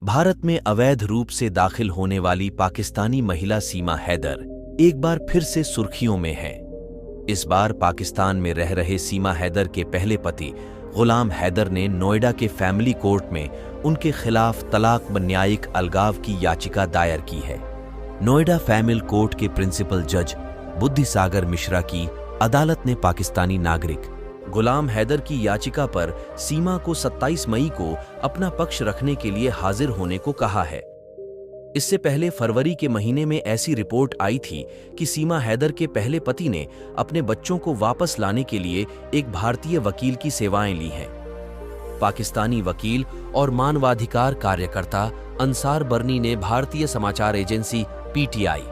भारत में अवैध रूप से दाखिल होने वाली पाकिस्तानी महिला सीमा हैदर एक बार फिर से सुर्खियों में है। इस बार पाकिस्तान में रह रहे सीमा हैदर के पहले पति गुलाम हैदर ने नोएडा के फैमिली कोर्ट में उनके खिलाफ तलाक व न्यायिक अलगाव की याचिका दायर की है। नोएडा फैमिली कोर्ट के प्रिंसिपल जज बुद्धिसागर मिश्रा की अदालत ने पाकिस्तानी नागरिक गुलाम हैदर की याचिका पर सीमा को 27 मई को अपना पक्ष रखने के लिए हाजिर होने को कहा है। इससे पहले फरवरी के महीने में ऐसी रिपोर्ट आई थी कि सीमा हैदर के पहले पति ने अपने बच्चों को वापस लाने के लिए एक भारतीय वकील की सेवाएं ली हैं। पाकिस्तानी वकील और मानवाधिकार कार्यकर्ता अंसार बर्नी ने भारतीय समाचार एजेंसी पीटीआई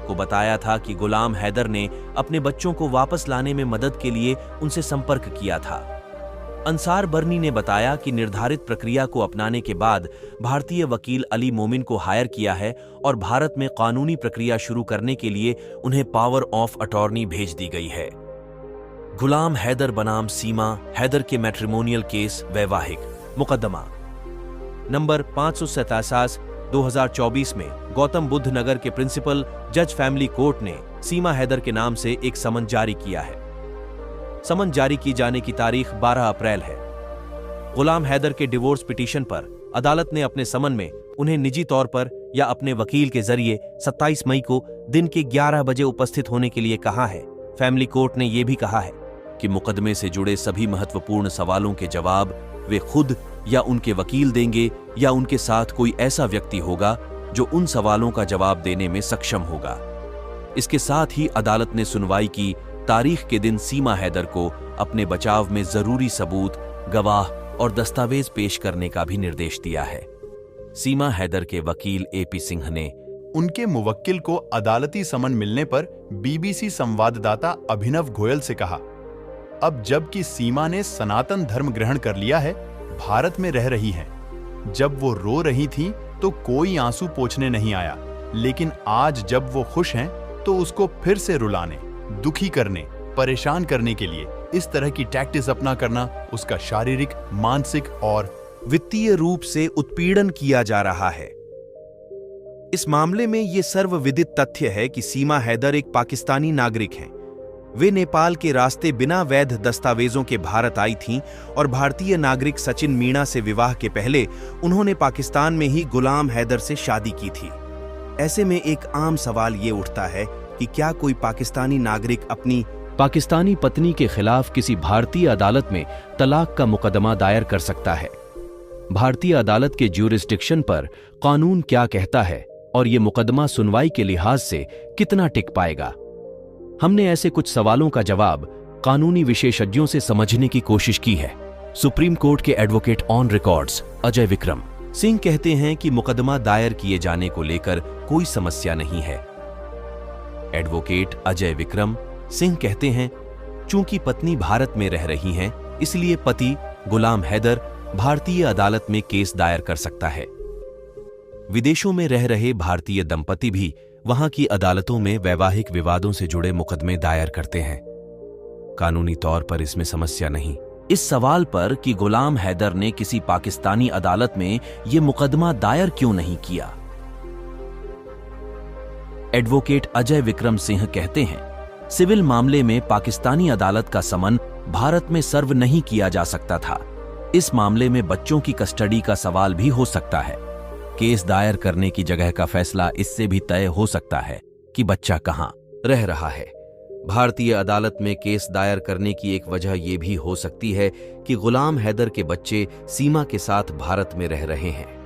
को बताया था कि गुलाम हैदर ने अपने बच्चों को वापस लाने में मदद के लिए उनसे संपर्क किया था। अंसार बर्नी ने बताया कि निर्धारित प्रक्रिया को अपनाने के बाद भारतीय वकील अली मोमिन को हायर किया है और भारत में कानूनी प्रक्रिया शुरू करने के लिए उन्हें पावर ऑफ अटॉर्नी भेज दी गई है। गुलाम हैदर बनाम सीमा हैदर के मैट्रिमोनियल केस वैवाहिक मुकदमा नंबर 557/2024 में गौतम बुद्ध नगर के प्रिंसिपल जज फैमिली कोर्ट ने सीमा हैदर के नाम से एक समन जारी किया है। समन जारी की जाने की तारीख 12 अप्रैल है। गुलाम हैदर के डिवोर्स पिटीशन पर अदालत ने अपने समन में उन्हें निजी तौर पर या अपने वकील के जरिए 27 मई को दिन के 11 बजे उपस्थित होने के लिए कहा है। फैमिली कोर्ट ने यह भी कहा है कि मुकदमे से जुड़े सभी महत्वपूर्ण सवालों के जवाब वे खुद या उनके वकील देंगे या उनके साथ कोई ऐसा व्यक्ति होगा जो उन सवालों का जवाब देने में सक्षम होगा। इसके साथ ही अदालत ने सुनवाई की तारीख के दिन सीमा हैदर को अपने बचाव में जरूरी सबूत, गवाह और दस्तावेज पेश करने का भी निर्देश दिया है। सीमा हैदर के वकील एपी सिंह ने उनके मुवक्किल को अदालती समन मिलने पर बीबीसी संवाददाता अभिनव गोयल से कहा, अब जबकि सीमा ने सनातन धर्म ग्रहण कर लिया है, भारत में रह रही हैं। जब वो रो रही थी तो कोई आंसू पोंछने नहीं आया, लेकिन आज जब वो खुश हैं तो उसको फिर से रुलाने, दुखी करने, परेशान करने के लिए इस तरह की टैक्टिस अपना करना उसका शारीरिक, मानसिक और वित्तीय रूप से उत्पीड़न किया जा रहा है। इस मामले में यह सर्वविदित तथ्य है कि सीमा हैदर एक पाकिस्तानी नागरिक हैं। वे नेपाल के रास्ते बिना वैध दस्तावेजों के भारत आई थीं और भारतीय नागरिक सचिन मीणा से विवाह के पहले उन्होंने पाकिस्तान में ही गुलाम हैदर से शादी की थी। ऐसे में एक आम सवाल ये उठता है कि क्या कोई पाकिस्तानी नागरिक अपनी पाकिस्तानी पत्नी के खिलाफ किसी भारतीय अदालत में तलाक का मुकदमा दायर कर सकता है? भारतीय अदालत के ज्यूरिसडिक्शन पर कानून क्या कहता है और ये मुकदमा सुनवाई के लिहाज से कितना टिक पाएगा? हमने ऐसे कुछ सवालों का जवाब कानूनी विशेषज्ञों से समझने की कोशिश की है। सुप्रीम कोर्ट के advocate on records Ajay Vikram Singh कहते हैं कि मुकदमा दायर किए जाने को लेकर कोई समस्या नहीं है। एडवोकेट अजय विक्रम सिंह कहते हैं, चूंकि पत्नी भारत में रह रही हैं, इसलिए पति गुलाम हैदर भारतीय अदालत में केस दायर कर सकता है। विदेशों में रह रहे भारतीय दंपति भी वहां की अदालतों में वैवाहिक विवादों से जुड़े मुकदमे दायर करते हैं। कानूनी तौर पर इसमें समस्या नहीं। इस सवाल पर कि गुलाम हैदर ने किसी पाकिस्तानी अदालत में यह मुकदमा दायर क्यों नहीं किया, एडवोकेट अजय विक्रम सिंह कहते हैं, सिविल मामले में पाकिस्तानी अदालत का समन भारत में सर्व नहीं किया जा सकता था। इस मामले में बच्चों की कस्टडी का सवाल भी हो सकता है। केस दायर करने की जगह का फैसला इससे भी तय हो सकता है कि बच्चा कहां रह रहा है। भारतीय अदालत में केस दायर करने की एक वजह यह भी हो सकती है कि गुलाम हैदर के बच्चे सीमा के साथ भारत में रह रहे हैं।